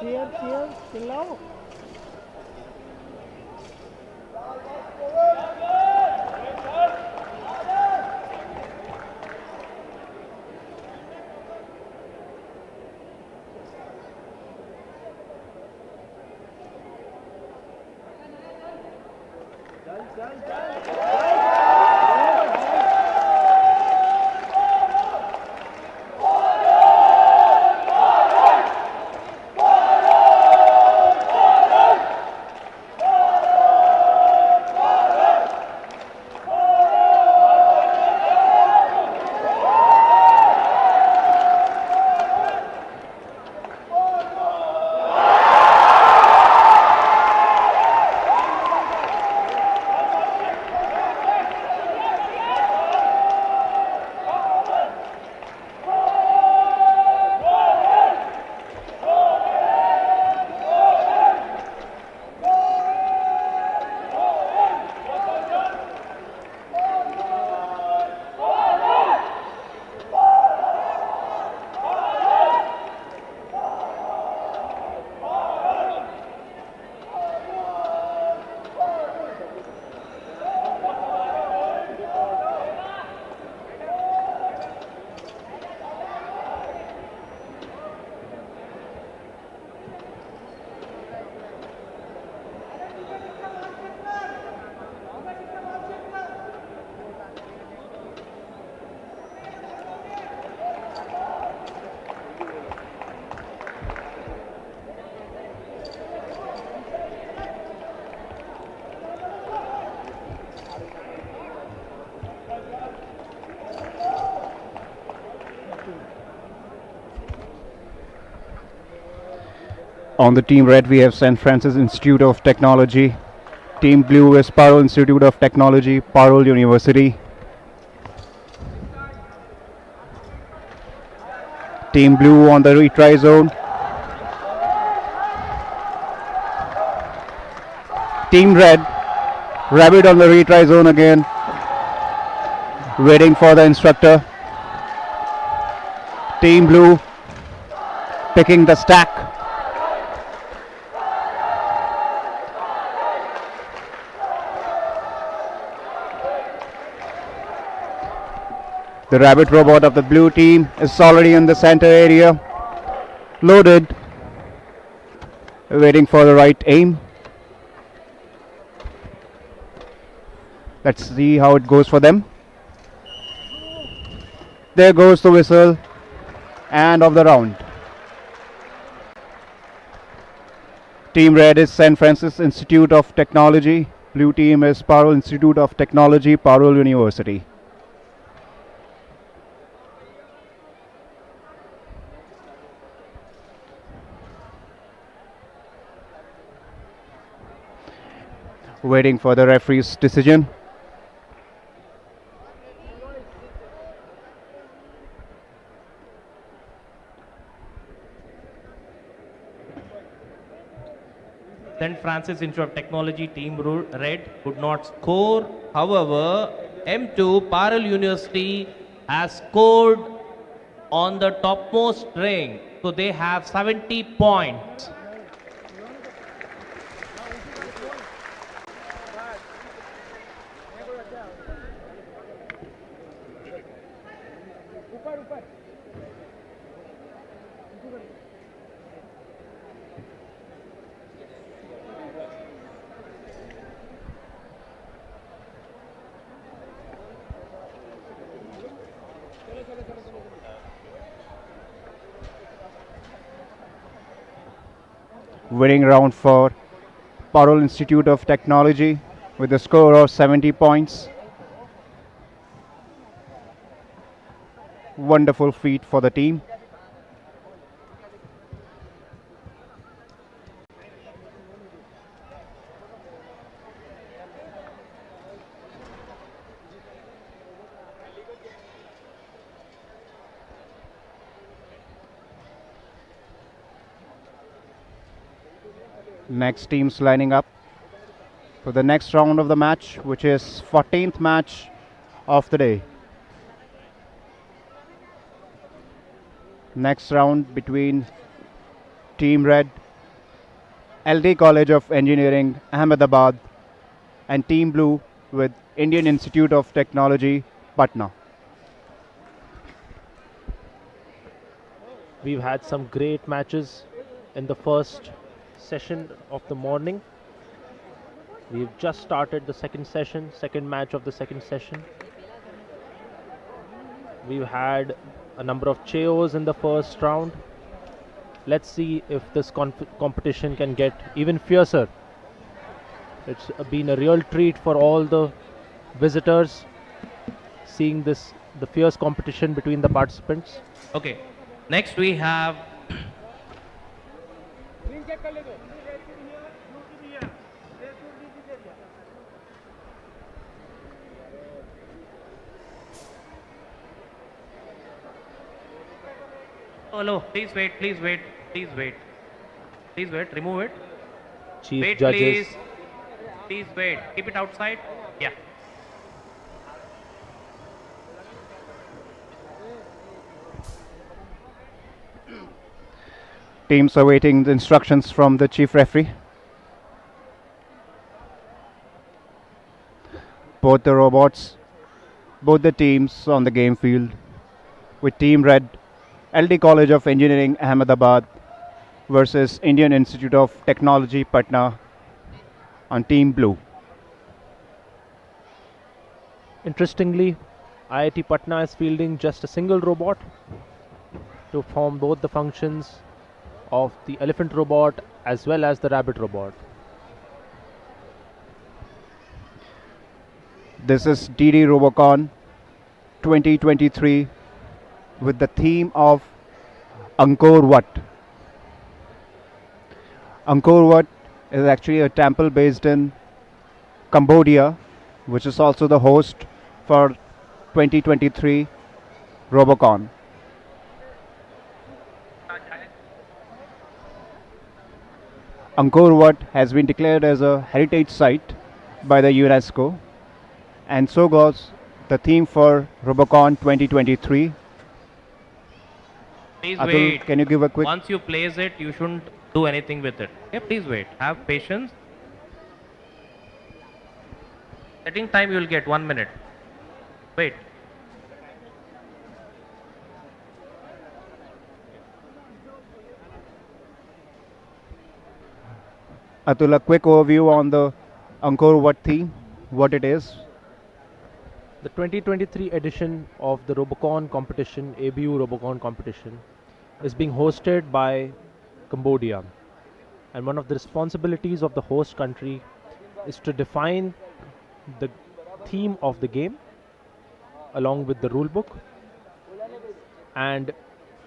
cheer, चिल्लाओ. On the team red, we have St. Francis Institute of Technology. Team blue is Parole Institute of Technology, Parole University. Team blue on the retry zone. Team red, rabbit on the retry zone again. Waiting for the instructor. Team blue picking the stack. The rabbit robot of the blue team is already in the center area. Loaded. Waiting for the right aim. Let's see how it goes for them. There goes the whistle. And of the round. Team red is St. Francis Institute of Technology. Blue team is Parole Institute of Technology, Parole University. Waiting for the referee's decision. St. Francis Institute of Technology team red could not score. However, M2 Parole University has scored on the topmost ring. So they have 70 points. Winning round for Parole Institute of Technology with a score of 70 points. Wonderful feat for the team. Next teams lining up for the next round of the match, which is 14th match of the day. Next round between Team Red LT College of Engineering, Ahmedabad, and Team Blue with Indian Institute of Technology, Patna. We've had some great matches in the first session of the morning. We've just started the second match of the second session. We've had a number of chaos in the first round. Let's see if this competition can get even fiercer. It's been a real treat for all the visitors seeing the fierce competition between the participants. Okay. Next we have hello, please wait, please wait, please wait. Please wait, remove it. Chief Wait, judges. please. Please wait. Keep it outside. Yeah. Teams awaiting the instructions from the chief referee. Both the robots, both the teams on the game field, with Team Red, LD College of Engineering, Ahmedabad, versus Indian Institute of Technology, Patna, on Team Blue. Interestingly, IIT Patna is fielding just a single robot to form both the functions of the elephant robot as well as the rabbit robot. This is DD Robocon 2023 with the theme of Angkor Wat. Angkor Wat is actually a temple based in Cambodia, which is also the host for 2023 Robocon. Angkor Wat has been declared as a heritage site by the UNESCO, and so goes the theme for Robocon 2023. Please Atul, wait. can you give a quick? Once you place it, you shouldn't do anything with it. Okay, please wait. Have patience. Setting time you will get 1 minute. Wait. Atul, a quick overview on the Angkor Wat theme, what it is. The 2023 edition of the Robocon competition, ABU Robocon competition, is being hosted by Cambodia. And one of the responsibilities of the host country is to define the theme of the game along with the rule book. And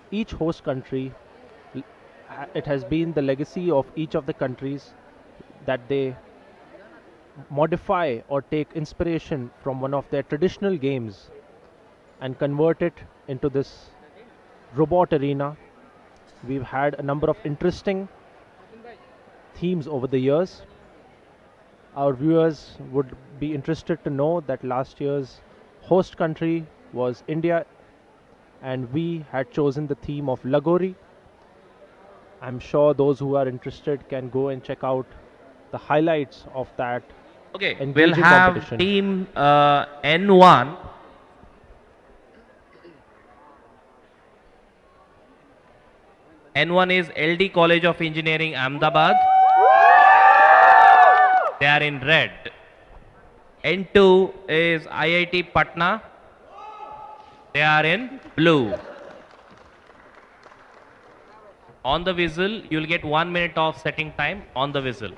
each host country, it has been the legacy of each of the countries that they modify or take inspiration from one of their traditional games and convert it into this robot arena. We've had a number of interesting themes over the years. Our viewers would be interested to know that last year's host country was India, and we had chosen the theme of Lagori. I'm sure those who are interested can go and check out the highlights of that. Okay, we'll engaging have competition. team N1. N1 is LD College of Engineering, Ahmedabad. They are in red. N2 is IIT Patna. They are in blue. On the whistle, you'll get 1 minute of setting time on the whistle.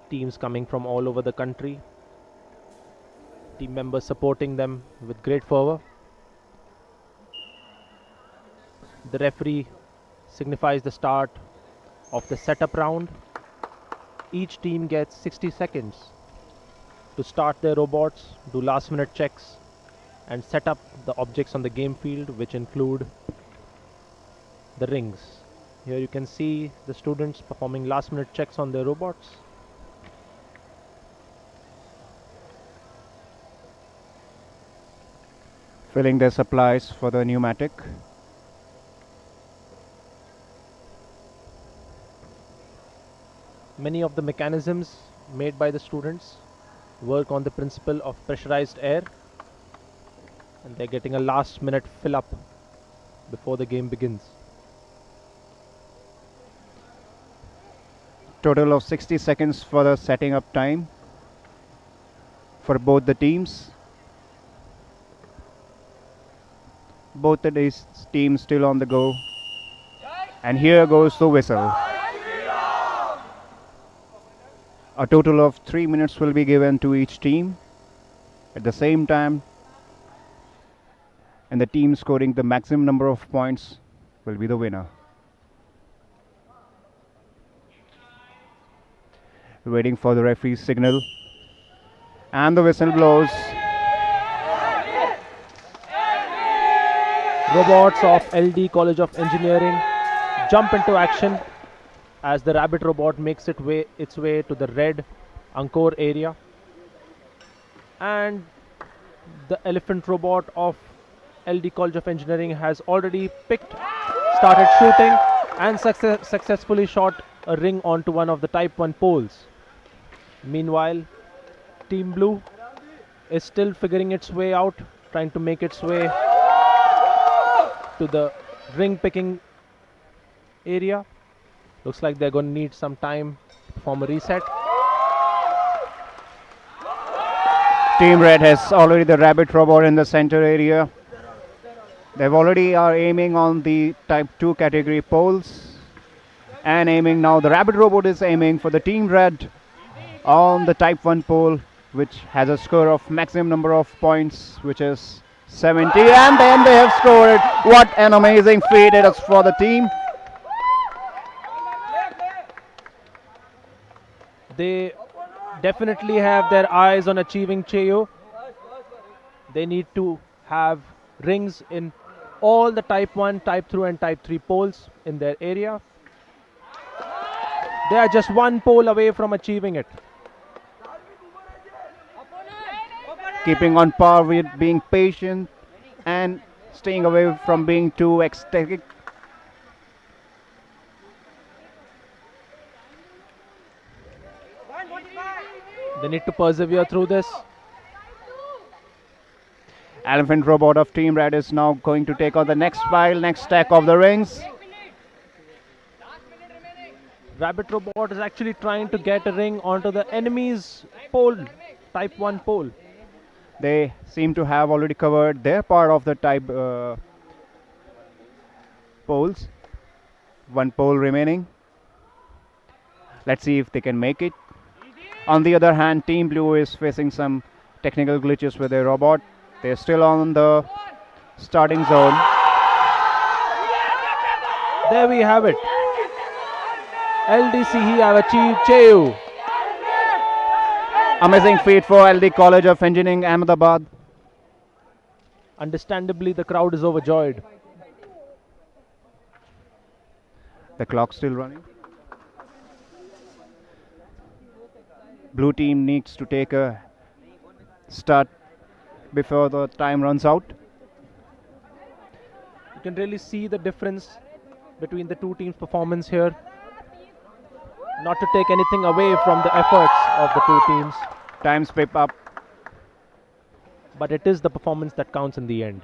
Teams coming from all over the country, team members supporting them with great fervor. The referee signifies the start of the setup round. Each team gets 60 seconds to start their robots, do last minute checks, and set up the objects on the game field, which include the rings. Here you can see the students performing last minute checks on their robots. Filling their supplies for the pneumatic. Many of the mechanisms made by the students work on the principle of pressurized air, and they're getting a last minute fill up before the game begins. Total of 60 seconds for the setting up time for both the teams. Both the teams still on the go. And here goes the whistle. A total of 3 minutes will be given to each team. At the same time, and the team scoring the maximum number of points will be the winner. Waiting for the referee's signal. And the whistle blows. Robots of LD College of Engineering jump into action as the rabbit robot makes its way to the red Angkor area, and the elephant robot of LD College of Engineering has already started shooting and successfully shot a ring onto one of the Type 1 poles. Meanwhile, Team Blue is still figuring its way out, trying to make its way to the ring picking area. Looks like they're going to need some time to perform a reset. Team Red has already the rabbit robot in the center area. They've already are aiming on the Type 2 category poles. And aiming now, the rabbit robot is aiming for the Team Red on the Type 1 pole, which has a score of maximum number of points, which is 70. And then they have scored. What an amazing feat it is for the team. They definitely have their eyes on achieving Cheyo. They need to have rings in all the Type 1, Type 2 and Type 3 poles in their area. They are just one pole away from achieving it. Keeping on par with being patient and staying away from being too ecstatic. They need to persevere through this. Elephant robot of Team Red is now going to take on the next pile, next stack of the rings. Rabbit robot is actually trying to get a ring onto the enemy's pole, Type 1 pole. They seem to have already covered their part of the type poles. One pole remaining. Let's see if they can make it. On the other hand, Team Blue is facing some technical glitches with their robot. They're still on the starting zone. There we have it. LDC have achieved Cheyu. Amazing feat for LD College of Engineering, Ahmedabad. Understandably, the crowd is overjoyed. The clock's still running. Blue team needs to take a start before the time runs out. You can really see the difference between the two teams' performance here. Not to take anything away from the efforts of the two teams, Time's pip up. but it is the performance that counts in the end.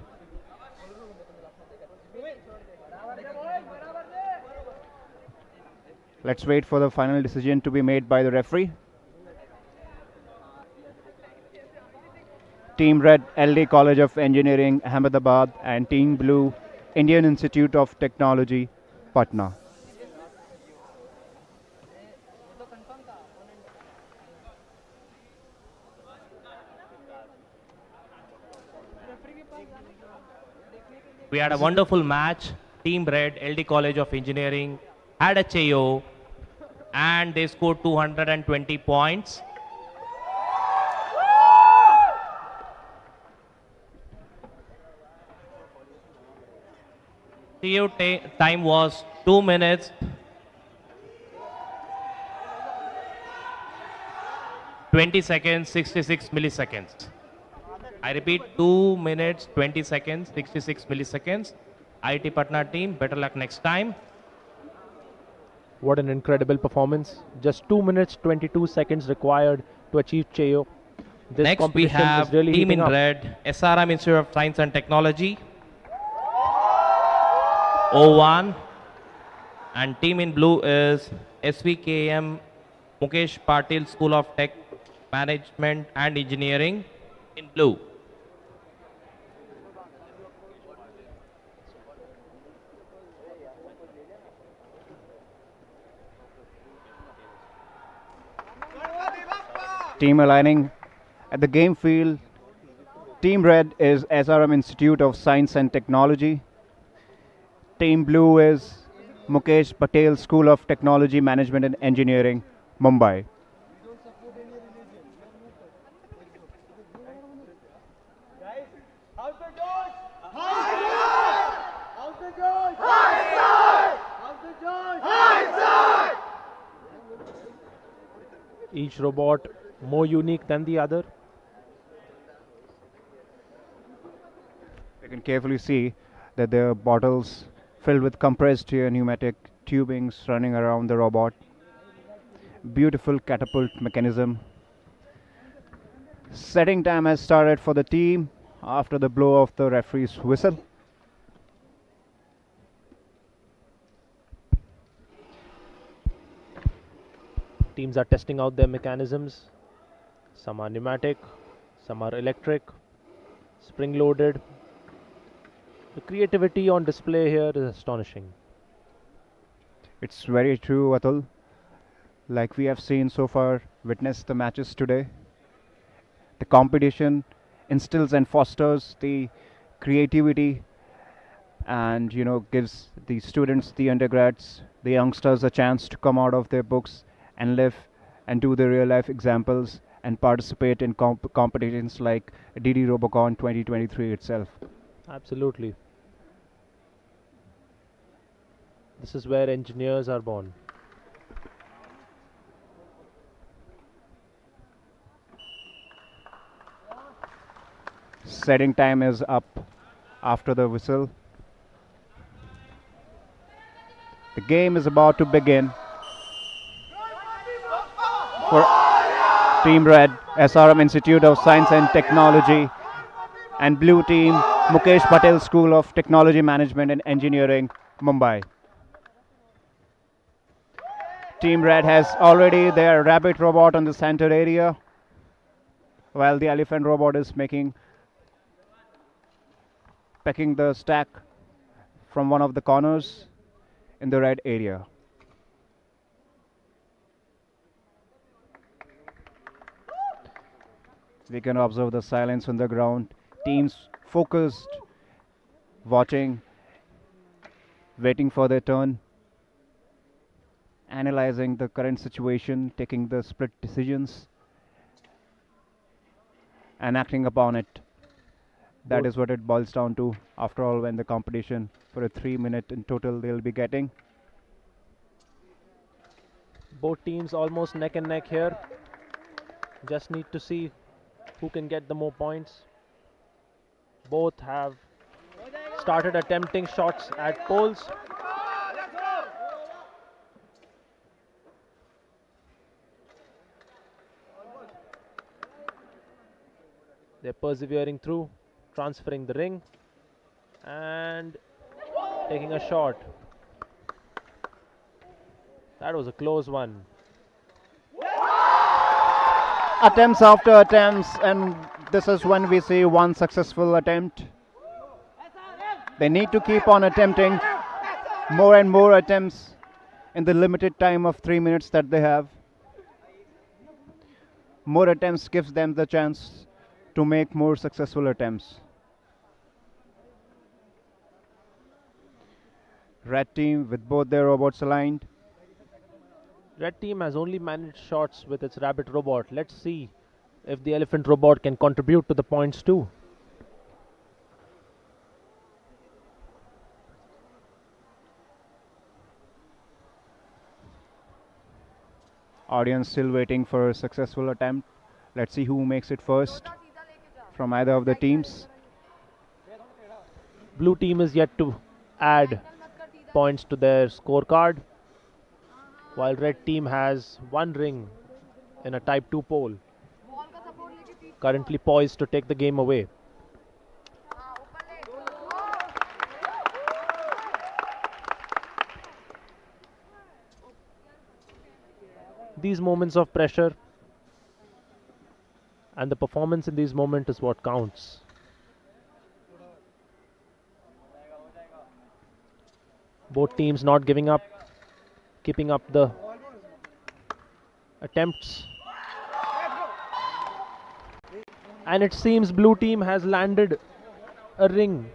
Let's wait for the final decision to be made by the referee. Team Red, LD College of Engineering, Ahmedabad, and Team Blue, Indian Institute of Technology, Patna. We had a wonderful match. Team Red, LD College of Engineering, had a Cheyo and they scored 220 points. TO time was 2 minutes 20 seconds 66 milliseconds. I repeat, 2 minutes 20 seconds 66 milliseconds. IIT Patna team, better luck next time. What an incredible performance. Just 2 minutes 22 seconds required to achieve Cheo. This Next we competition have is really team heating in up. red, SRM Institute of Science and Technology, 01, and team in blue is SVKM Mukesh Patil School of Tech Management and Engineering in blue. Team aligning at the game field. Team red is SRM Institute of Science and Technology. Team blue is Mukesh Patel School of Technology, Management and Engineering, Mumbai. Each robot more unique than the other. You can carefully see that there are bottles filled with compressed air pneumatic tubings running around the robot. Beautiful catapult mechanism. Setting time has started for the team after the blow of the referee's whistle. Teams are testing out their mechanisms. Some are pneumatic, some are electric, spring loaded. The creativity on display here is astonishing. It's very true, Atul. Like we have seen so far, witnessed the matches today. The competition instills and fosters the creativity and gives the students, the undergrads, the youngsters a chance to come out of their books and live and do the real life examples and participate in competitions like DD Robocon 2023 itself. Absolutely. This is where engineers are born. Setting time is up after the whistle. The game is about to begin. For Team Red, SRM Institute of Science and Technology, and Blue Team, Mukesh Patel School of Technology, Management and Engineering, Mumbai. Team Red has already their rabbit robot on the center area, while the elephant robot is pecking the stack from one of the corners in the red area. We can observe the silence on the ground. Teams focused, watching, waiting for their turn, analyzing the current situation, taking the split decisions, and acting upon it. That is what it boils down to. After all, when the competition for a 3 minute in total they'll be getting. Both teams almost neck and neck here. Just need to see who can get the more points. Both have started attempting shots at poles. They're persevering through, transferring the ring and taking a shot. That was a close one. Attempts after attempts, and this is when we see one successful attempt. They need to keep on attempting more and more attempts in the limited time of 3 minutes that they have. More attempts gives them the chance to make more successful attempts. Red team with both their robots aligned. Red team has only managed shots with its rabbit robot. Let's see if the elephant robot can contribute to the points too. Audience still waiting for a successful attempt. Let's see who makes it first from either of the teams. Blue team is yet to add points to their scorecard, while red team has one ring in a type 2 pole, currently poised to take the game away. These moments of pressure and the performance in these moments is what counts. Both teams not giving up, keeping up the attempts. And it seems blue team has landed a ring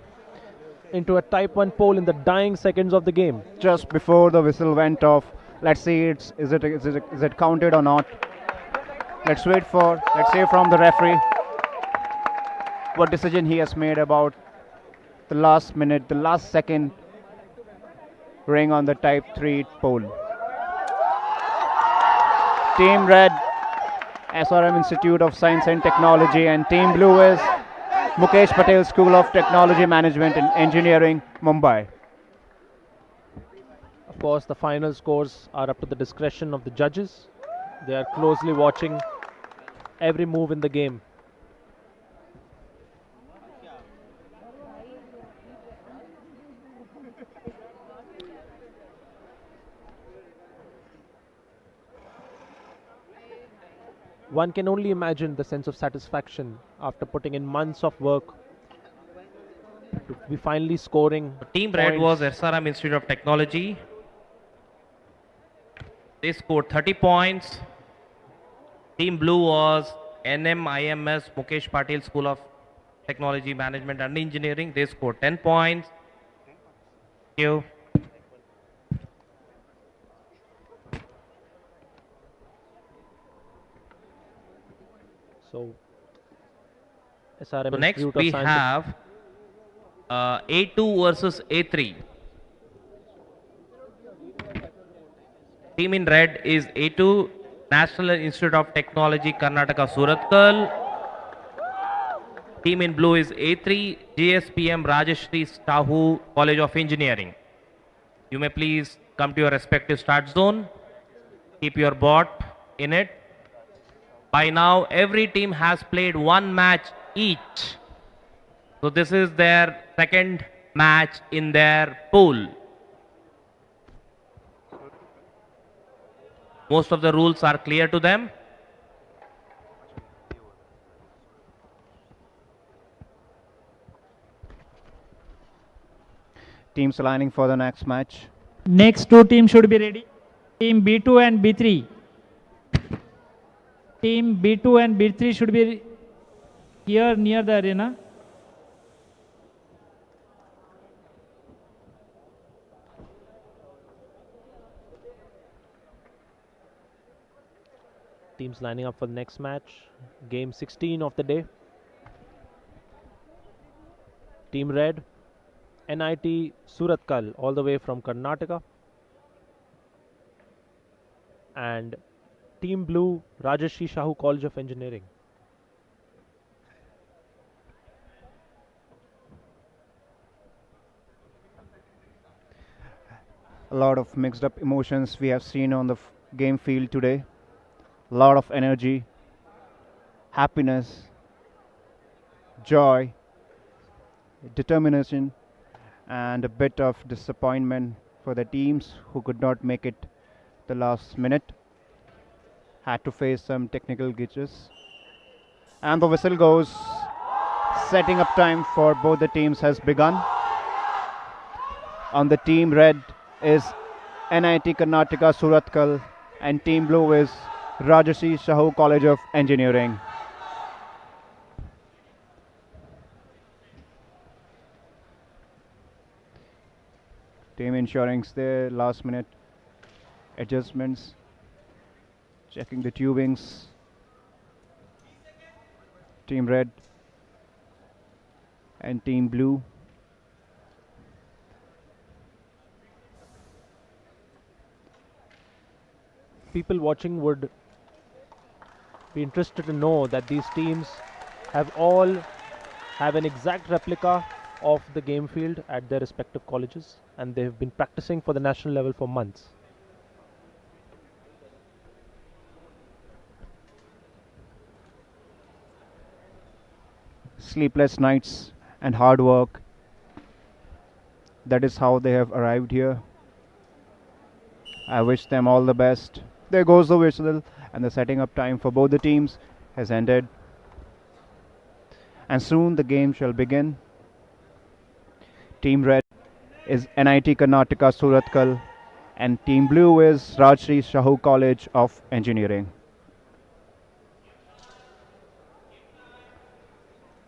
into a type 1 pole in the dying seconds of the game. Just before the whistle went off, let's see is it counted or not. Let's see from the referee what decision he has made about the last minute, the last second ring on the type 3 pole. Team Red, SRM Institute of Science and Technology, and Team Blue is Mukesh Patel School of Technology Management and Engineering, Mumbai. Of course, the final scores are up to the discretion of the judges. They are closely watching every move in the game. One can only imagine the sense of satisfaction after putting in months of work to be finally scoring. Team Red was points. SRM Institute of Technology. They scored 30 points. Team Blue was NMIMS Mukesh Patel School of Technology Management and Engineering. They scored 10 points. Thank you. So, SRM So next Institute we of Science have A2 versus A3. Team in red is A2 National Institute of Technology Karnataka Suratkal. Team in blue is A3 JSPM Rajashri Sahu College of Engineering. You may please come to your respective start zone. Keep your bot in it. By now, every team has played one match each. So this is their second match in their pool. Most of the rules are clear to them. Teams aligning for the next match. Next two teams should be ready. Team B2 and B3. Team B2 and B3 should be here near the arena. teams lining up for the next match. Game 16 of the day. Team Red, NIT Suratkal, all the way from Karnataka. And Team Blue, Rajashri Sahu College of Engineering. A lot of mixed up emotions we have seen on the game field today. A lot of energy, happiness, joy, determination, and a bit of disappointment for the teams who could not make it the last minute. Had to face some technical glitches. And the whistle goes. Setting up time for both the teams has begun. On the team red is NIT Karnataka Suratkal, and team blue is Rajashri Sahu College of Engineering. Team ensuring their last minute adjustments, checking the tubings. Team red and team blue. people watching would be interested to know that these teams all have an exact replica of the game field at their respective colleges, and they have been practicing for the national level for months. Sleepless nights and hard work. That is how they have arrived here. I wish them all the best. There goes the whistle, and the setting up time for both the teams has ended. And soon the game shall begin. Team Red is NIT Karnataka Surathkal, and Team Blue is Rajshri Shahu College of Engineering.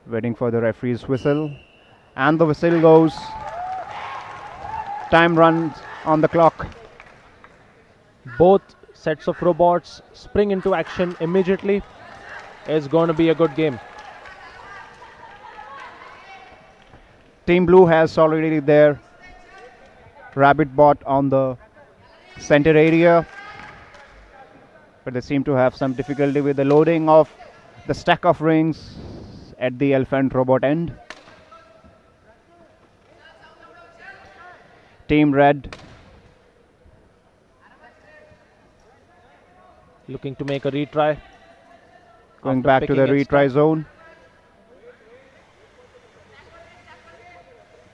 Waiting for the referee's whistle, and the whistle goes. Time runs on the clock. Both sets of robots spring into action immediately. It's going to be a good game. Team Blue has already their rabbit bot on the center area, but they seem to have some difficulty with the loading of the stack of rings at the elephant robot end. Team Red Looking to make a retry. going after back to the picking its retry stack. zone.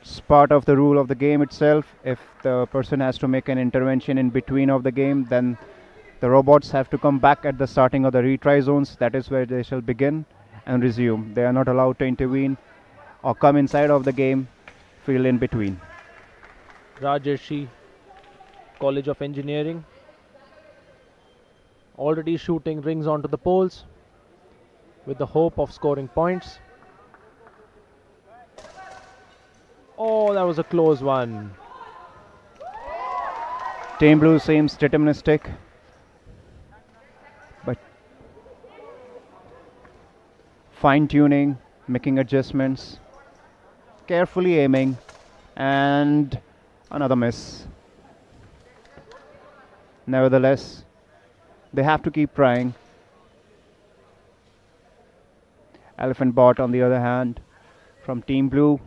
It's part of the rule of the game itself. If the person has to make an intervention in between of the game, then the robots have to come back at the starting of the retry zones. That is where they shall begin and resume. They are not allowed to intervene or come inside of the game field in between. Rajarshi College of Engineering already shooting rings onto the poles with the hope of scoring points. Oh, that was a close one. Team Blue seems deterministic, but fine tuning, making adjustments, carefully aiming, and another miss. Nevertheless, they have to keep trying. Elephant Bot, on the other hand, from Team Blue,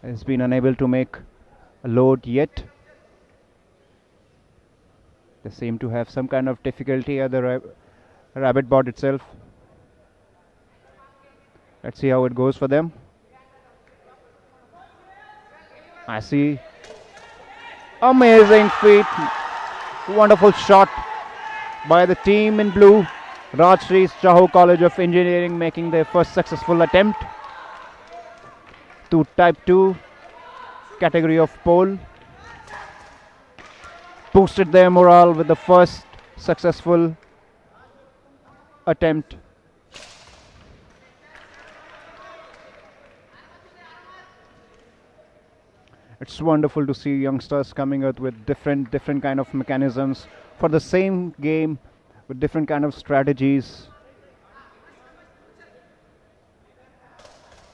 has been unable to make a load yet. They seem to have some kind of difficulty at the rabbit bot itself. Let's see how it goes for them. I see. Amazing feat. Wonderful shot by the team in blue. Rajshri Shahu College of Engineering making their first successful attempt to Type 2 category of pole. Boosted their morale with the first successful attempt. It's wonderful to see youngsters coming out with different kind of mechanisms for the same game with different kind of strategies.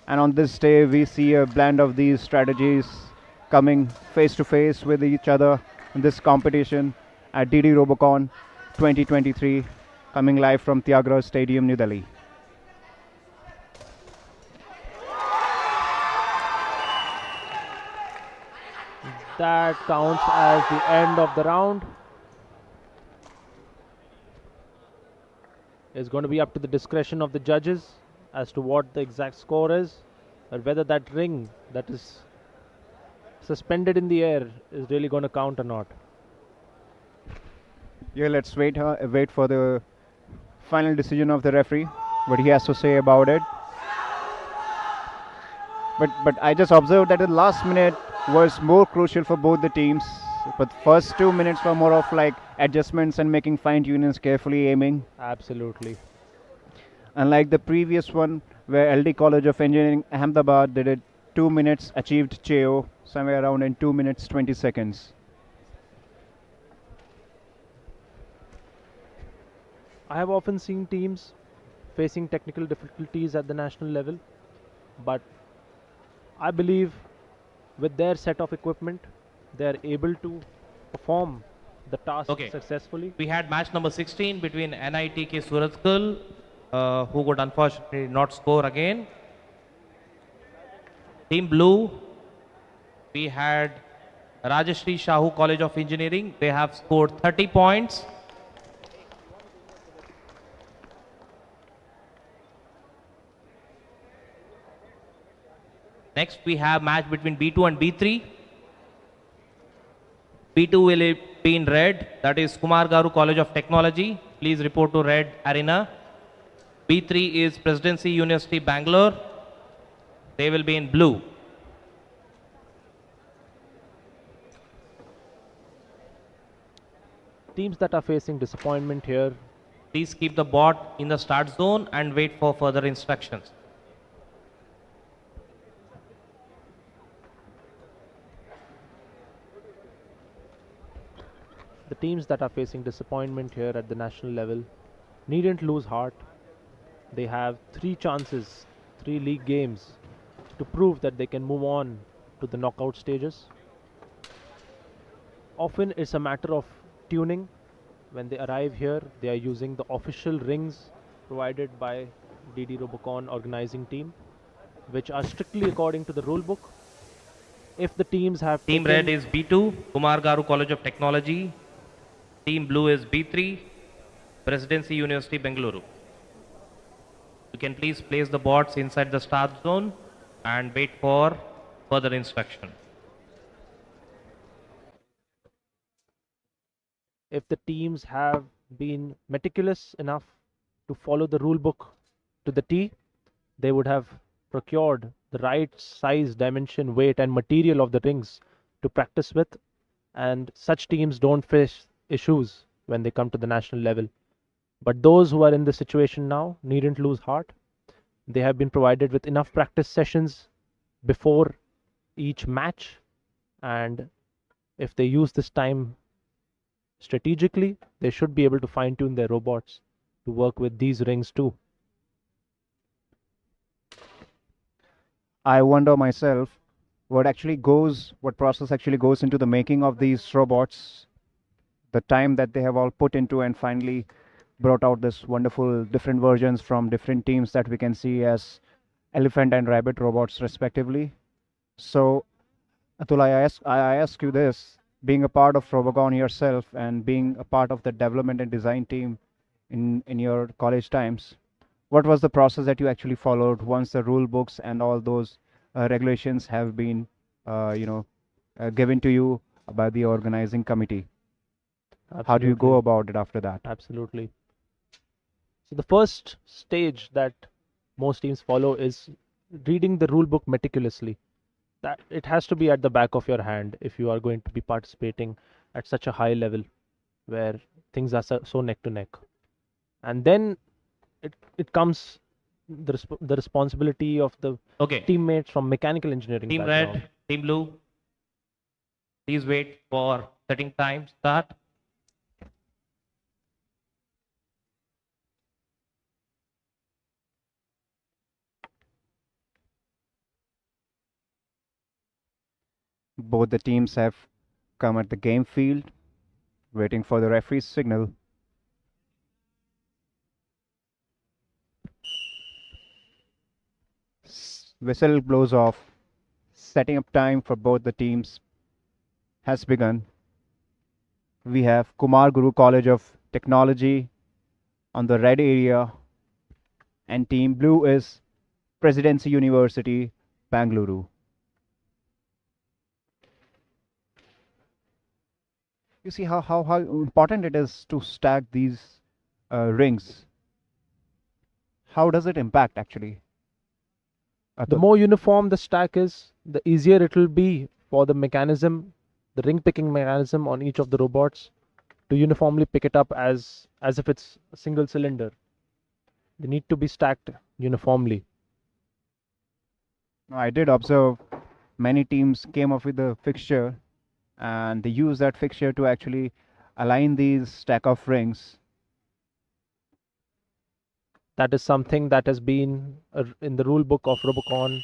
And on this day we see a blend of these strategies coming face to face with each other in this competition at DD Robocon 2023, coming live from Tyagaraja Stadium, New Delhi. That counts as the end of the round. It's going to be up to the discretion of the judges as to what the exact score is, or whether that ring that is suspended in the air is really going to count or not. Yeah, let's wait for the final decision of the referee, what he has to say about it. But I just observed that the last minute was more crucial for both the teams. But first 2 minutes were more of like adjustments and making fine tunings, carefully aiming. Absolutely. Unlike the previous one, where LD College of Engineering Ahmedabad did it 2 minutes, achieved CHEO somewhere around in 2 minutes 20 seconds. I have often seen teams facing technical difficulties at the national level, but I believe with their set of equipment, they are able to perform the task Okay. successfully. We had match number 16 between NITK Surathkal, who would unfortunately not score again. Team Blue, we had Rajashri Shahu College of Engineering. They have scored 30 points. Next, we have match between B2 and B3. B2 will be in red. That is Kumar Garu College of Technology. Please report to red arena. B3 is Presidency University Bangalore. They will be in blue. Teams that are facing disappointment here, Please keep the bot in the start zone and wait for further instructions. the teams that are facing disappointment here at the national level needn't lose heart. They have 3 chances, 3 league games to prove that they can move on to the knockout stages. Often it's a matter of tuning. When they arrive here, they are using the official rings provided by DD Robocon organizing team, which are strictly according to the rule book. If the teams have Team red is B2, Kumar Garu College of Technology. Team blue is B3, Presidency University Bengaluru. You can please place the bots inside the start zone and wait for further instruction. if the teams have been meticulous enough to follow the rule book to the T, they would have procured the right size, dimension, weight, and material of the rings to practice with, and such teams don't face issues when they come to the national level. But those who are in the situation now needn't lose heart. They have been provided with enough practice sessions before each match, and if they use this time strategically, they should be able to fine tune their robots to work with these rings too. I wonder myself what process actually goes into the making of these robots, the time that they have all put into, and finally brought out this wonderful different versions from different teams that we can see as elephant and rabbit robots respectively. So Atul, I ask you this, being a part of Robocon yourself and being a part of the development and design team in your college times, what was the process that you actually followed once the rule books and all those regulations have been, given to you by the organizing committee? How do you go about it after that? Absolutely. So the first stage that most teams follow is reading the rule book meticulously. That it has to be at the back of your hand if you are going to be participating at such a high level where things are so neck to neck. And then it comes the responsibility of the Okay. teammates from mechanical engineering Team background. red, team blue. Please wait for setting time start. Both the teams have come at the game field, waiting for the referee's signal. Whistle blows off. Setting up time for both the teams has begun. We have Kumar Guru College of Technology on the red area, and team blue is Presidency University, Bangalore. You see how important it is to stack these rings. How does it impact actually? The more uniform the stack is, the easier it will be for the mechanism, the ring picking mechanism on each of the robots to uniformly pick it up as if it's a single cylinder. They need to be stacked uniformly. I did observe many teams came up with a fixture and they use that fixture to actually align these stack of rings. That is something that has been in the rule book of Robocon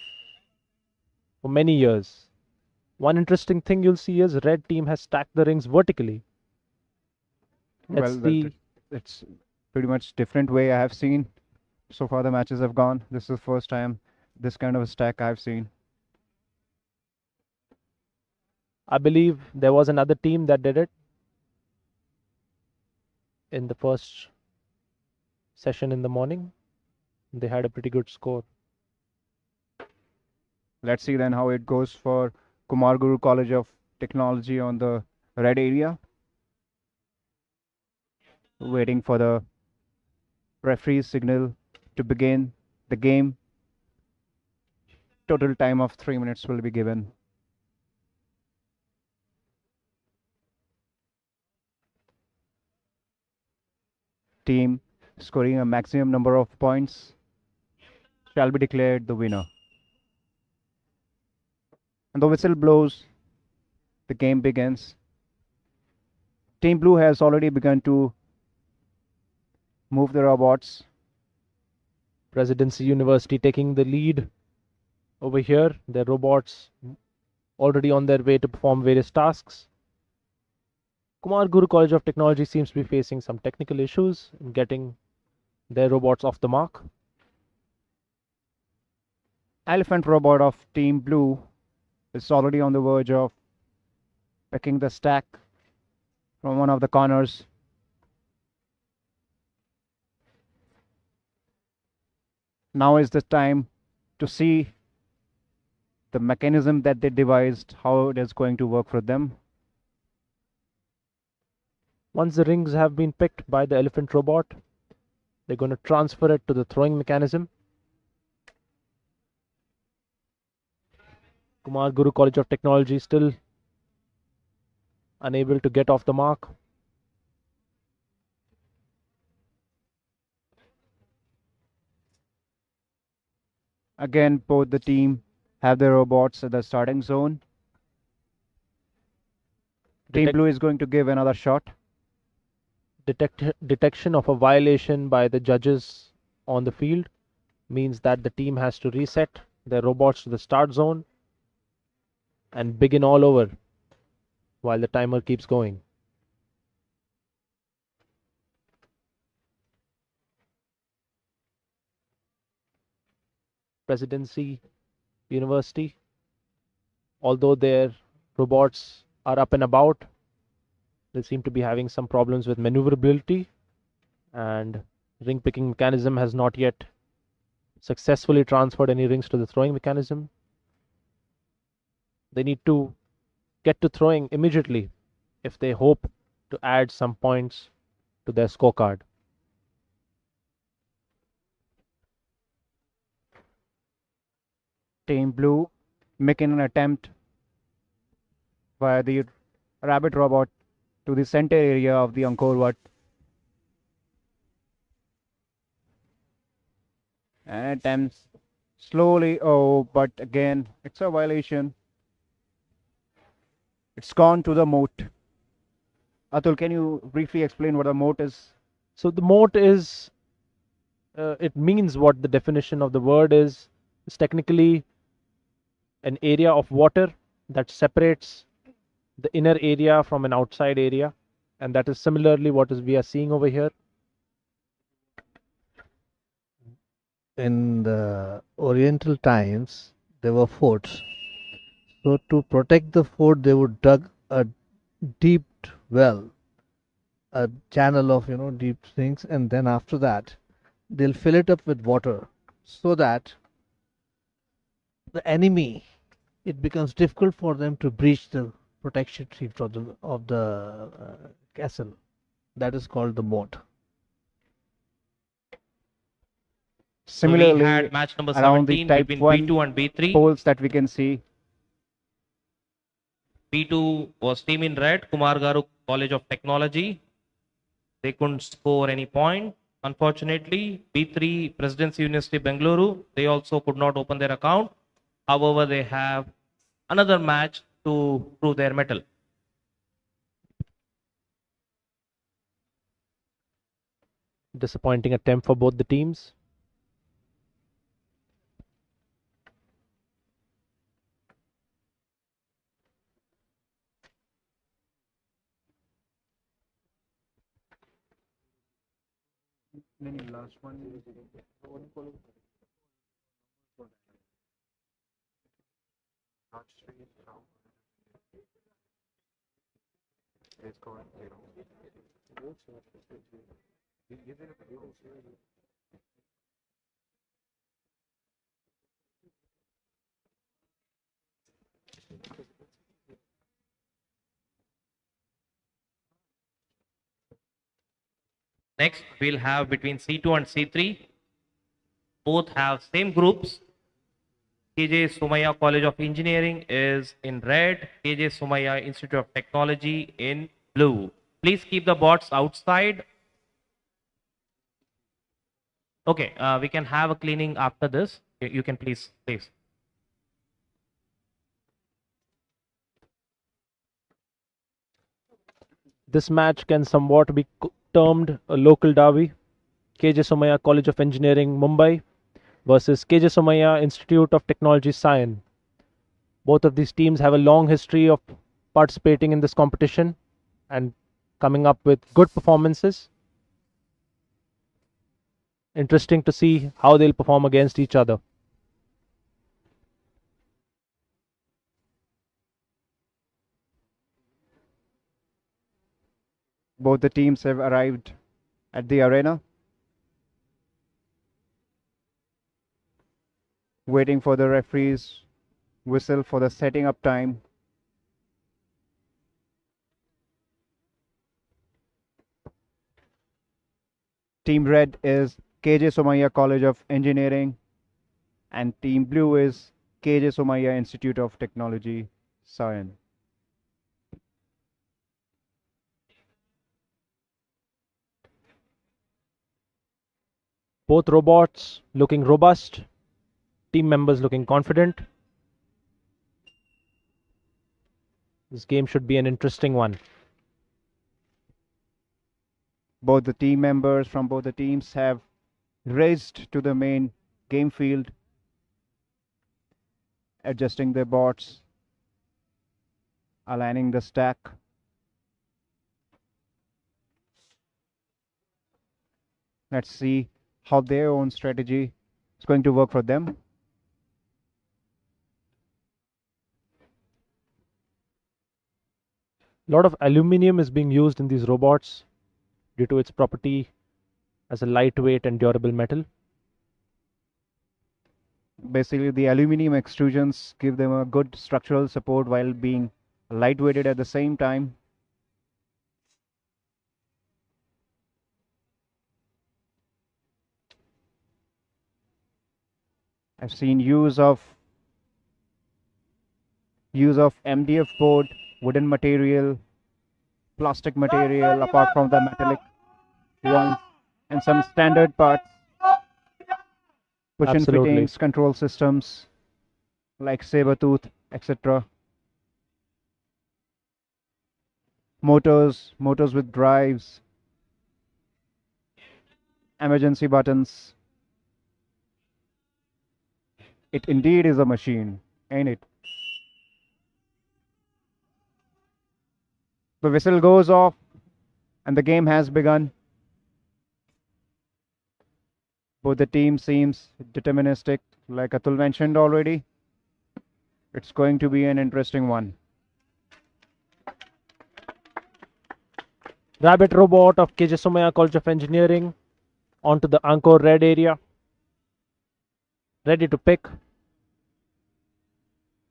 for many years. One interesting thing you'll see is red team has stacked the rings vertically, Let's Well, see. it's pretty much different way I have seen so far the matches have gone. This is the first time this kind of a stack I've seen. I believe there was another team that did it in the first session in the morning. They had a pretty good score. Let's see then how it goes for Kumar Guru College of Technology on the red area. Waiting for the referee's signal to begin the game. Total time of 3 minutes will be given. Team scoring a maximum number of points shall be declared the winner. And the whistle blows, the game begins. Team Blue has already begun to move the robots. Presidency University taking the lead over here. Their robots already on their way to perform various tasks. Kumar Guru College of Technology seems to be facing some technical issues in getting their robots off the mark. Elephant robot of Team Blue is already on the verge of picking the stack from one of the corners. Now is the time to see the mechanism that they devised, how it is going to work for them. Once the rings have been picked by the elephant robot, they're going to transfer it to the throwing mechanism. Kumar Guru College of Technology still unable to get off the mark. Again, both the team have their robots at the starting zone. Team Detect- Blue is going to give another shot. Detection of a violation by the judges on the field means that the team has to reset their robots to the start zone and begin all over while the timer keeps going. Presidency University, although their robots are up and about, they seem to be having some problems with maneuverability, and ring picking mechanism has not yet successfully transferred any rings to the throwing mechanism. They need to get to throwing immediately if they hope to add some points to their scorecard. Team Blue making an attempt via the rabbit robot to the center area of the Angkor Wat. And attempts slowly, oh, but again, it's a violation. It's gone to the moat. Atul, can you briefly explain what the moat is? So the moat is, it means what the definition of the word is. It's technically an area of water that separates the inner area from an outside area, and that is similarly what is we are seeing over here. In the Oriental times, there were forts. So to protect the fort, they would dug a deep well, a channel of deep things, and then after that, they'll fill it up with water, so that the enemy, it becomes difficult for them to breach the protection sheet of the castle. That is called the moat. So we Similarly, had match number around the 17 type between 1 B2 and B3. polls that we can see. B2 was team in red, Kumar Garu College of Technology. They couldn't score any point. Unfortunately, B3 Presidency University Bengaluru, they also could not open their account. However, they have another match to prove their mettle. Disappointing attempt for both the teams. last one. Next, we'll have between C2 and C3. Both have same groups. KJ Somaya College of Engineering is in red. KJ Somaya Institute of Technology in blue. Please keep the bots outside. Okay, we can have a cleaning after this. You can please. This match can somewhat be termed a local derby. KJ Somaya College of Engineering, Mumbai versus KJ Somaya Institute of Technology, Sion. Both of these teams have a long history of participating in this competition and coming up with good performances. Interesting to see how they'll perform against each other. Both the teams have arrived at the arena, waiting for the referee's whistle for the setting up time. Team red is KJ Somaya College of Engineering, and team blue is KJ Somaya Institute of Technology, Sion. Both robots looking robust, team members looking confident. This game should be an interesting one. Both the team members from both the teams have raced to the main game field, adjusting their bots, aligning the stack. Let's see how their own strategy is going to work for them. A lot of aluminium is being used in these robots due to its property as a lightweight and durable metal. Basically, the aluminum extrusions give them a good structural support while being lightweighted at the same time. I've seen use of MDF board, wooden material, plastic material, apart from the metallic ones, and some standard parts, push-in Absolutely. fittings, control systems like saber tooth, etc. Motors with drives, emergency buttons. It indeed is a machine, ain't it? The whistle goes off and the game has begun. Both the team seems deterministic, like Atul mentioned already. It's going to be an interesting one. Rabbit robot of KJ Somaya College of Engineering onto the Angkor red area. Ready to pick.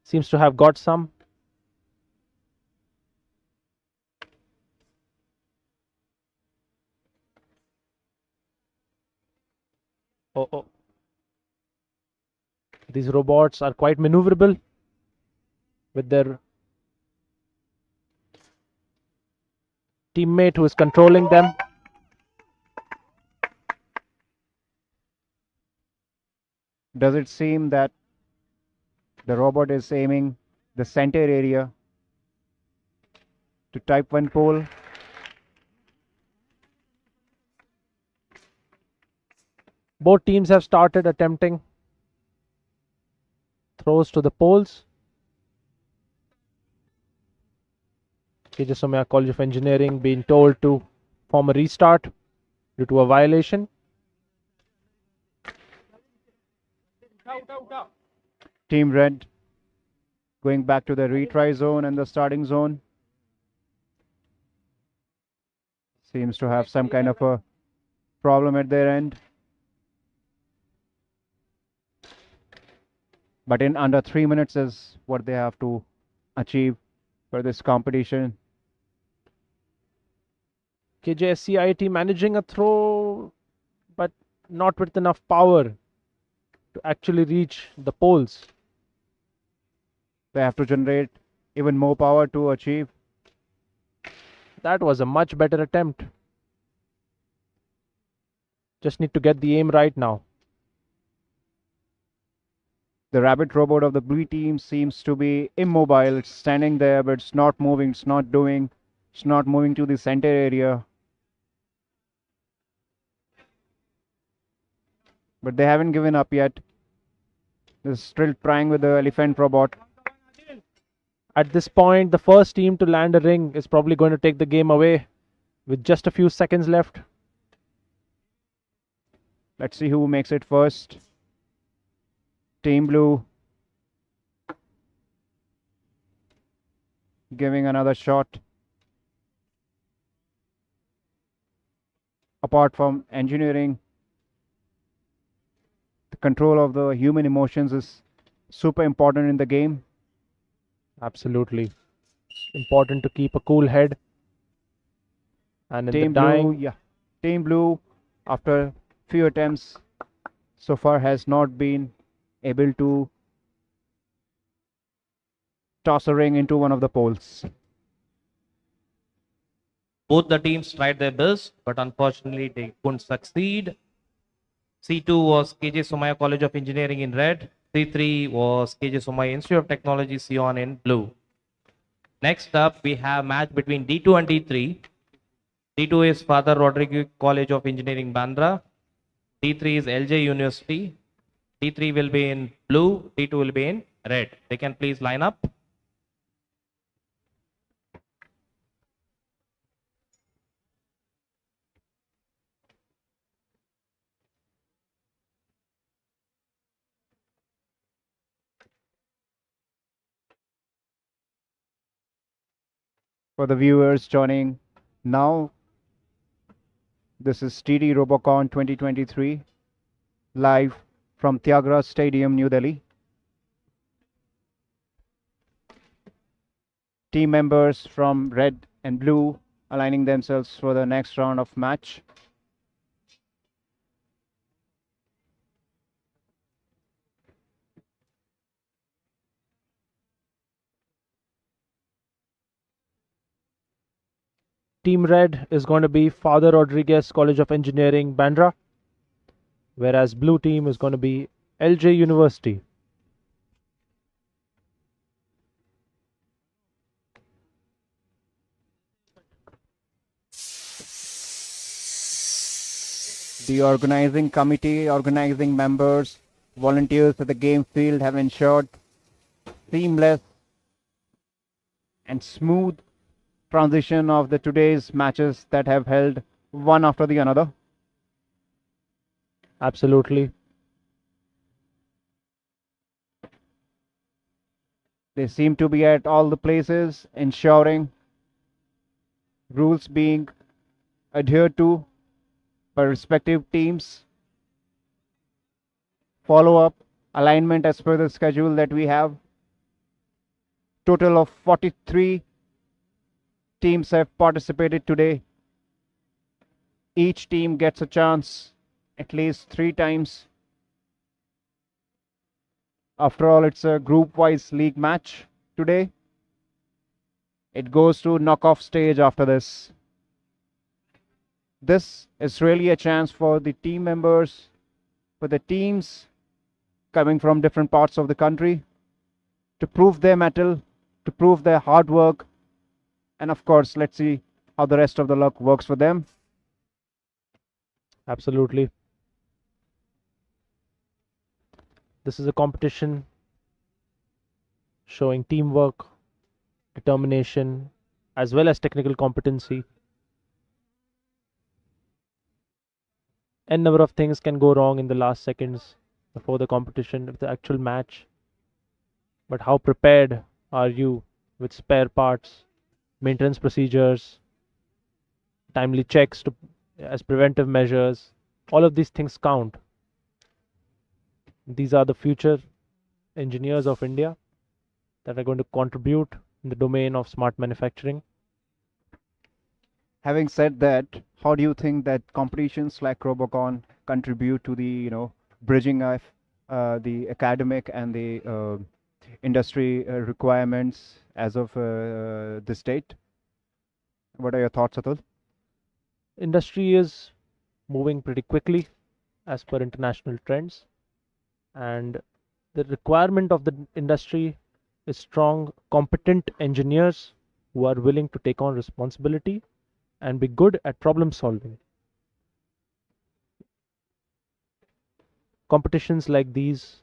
Seems to have got some. Oh. These robots are quite maneuverable with their teammate who is controlling them. Does it seem that the robot is aiming the center area to type 1 pole? Both teams have started attempting throws to the poles. KJ Somaya College of Engineering being told to form a restart due to a violation. Team Red going back to the retry zone and the starting zone. Seems to have some kind of a problem at their end. But in under 3 minutes is what they have to achieve for this competition. KJSCIT managing a throw, but not with enough power to actually reach the poles. They have to generate even more power to achieve. That was a much better attempt. Just need to get the aim right now. The rabbit robot of the blue team seems to be immobile. It's standing there, but it's not moving, it's not moving to the center area. But they haven't given up yet. They're still trying with the elephant robot. At this point, the first team to land a ring is probably going to take the game away with just a few seconds left. Let's see who makes it first. Team Blue giving another shot. Apart from engineering, the control of the human emotions is super important in the game. Absolutely. Important to keep a cool head. And in Team the dying, Blue, yeah. Team Blue, after few attempts so far, has not been able to toss a ring into one of the poles. Both the teams tried their best, but unfortunately they couldn't succeed. C2 was KJ Somaya College of Engineering in red. C3 was KJ Somaya Institute of Technology Sion in blue. Next up, we have match between D2 and D3. D2 is Father Rodriguez College of Engineering Bandra. D3 is LJ University. D3 will be in blue, D2 will be in red. They can please line up. For the viewers joining now, this is TD Robocon 2023 live from Tyagaraja Stadium, New Delhi. Team members from red and blue aligning themselves for the next round of match. Team Red is going to be Father Rodriguez College of Engineering Bandra, whereas blue team is going to be LJ University. The organizing committee, organizing members, volunteers at the game field have ensured seamless and smooth transition of the today's matches that have held one after the another. Absolutely. They seem to be at all the places, ensuring rules being adhered to by respective teams. Follow up alignment as per the schedule that we have. Total of 43 teams have participated today. Each team gets a chance at least 3 times. After all, it's a group-wise league match today. It goes to knockoff stage after this. This is really a chance for the team members, for the teams coming from different parts of the country to prove their mettle, to prove their hard work, and of course, let's see how the rest of the luck works for them. Absolutely. This is a competition showing teamwork, determination, as well as technical competency. N number of things can go wrong in the last seconds before the competition of the actual match. but how prepared are you with spare parts, maintenance procedures, timely checks to as preventive measures? All of these things count. These are the future engineers of India that are going to contribute in the domain of smart manufacturing. Having said that, how do you think that competitions like Robocon contribute to the bridging of the academic and the industry requirements as of this date? What are your thoughts, Atul? Industry is moving pretty quickly as per international trends, and the requirement of the industry is strong, competent engineers who are willing to take on responsibility and be good at problem solving. Competitions like these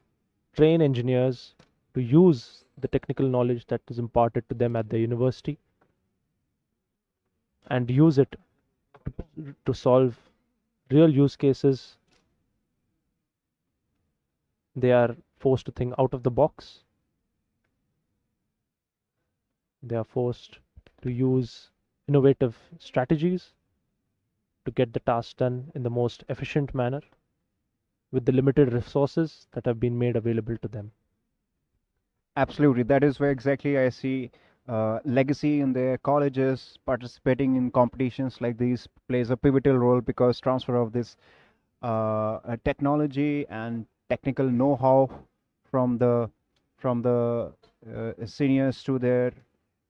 train engineers to use the technical knowledge that is imparted to them at the university and use it to solve real use cases. They are forced to think out of the box. They are forced to use innovative strategies to get the task done in the most efficient manner with the limited resources that have been made available to them. Absolutely. That is where exactly I see legacy in their colleges participating in competitions like these plays a pivotal role because transfer of this technology and technical know-how from the seniors to their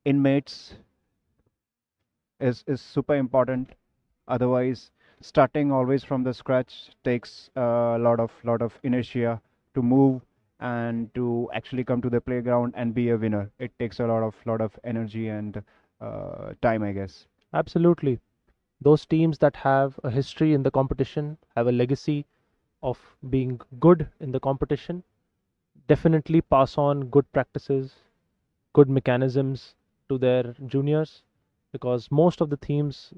inmates is super important. Otherwise, starting always from the scratch takes a lot of inertia to move and to actually come to the playground and be a winner. It takes a lot of energy and time, I guess. Absolutely. Those teams that have a history in the competition, have a legacy of being good in the competition, definitely pass on good practices, good mechanisms to their juniors, because most of the teams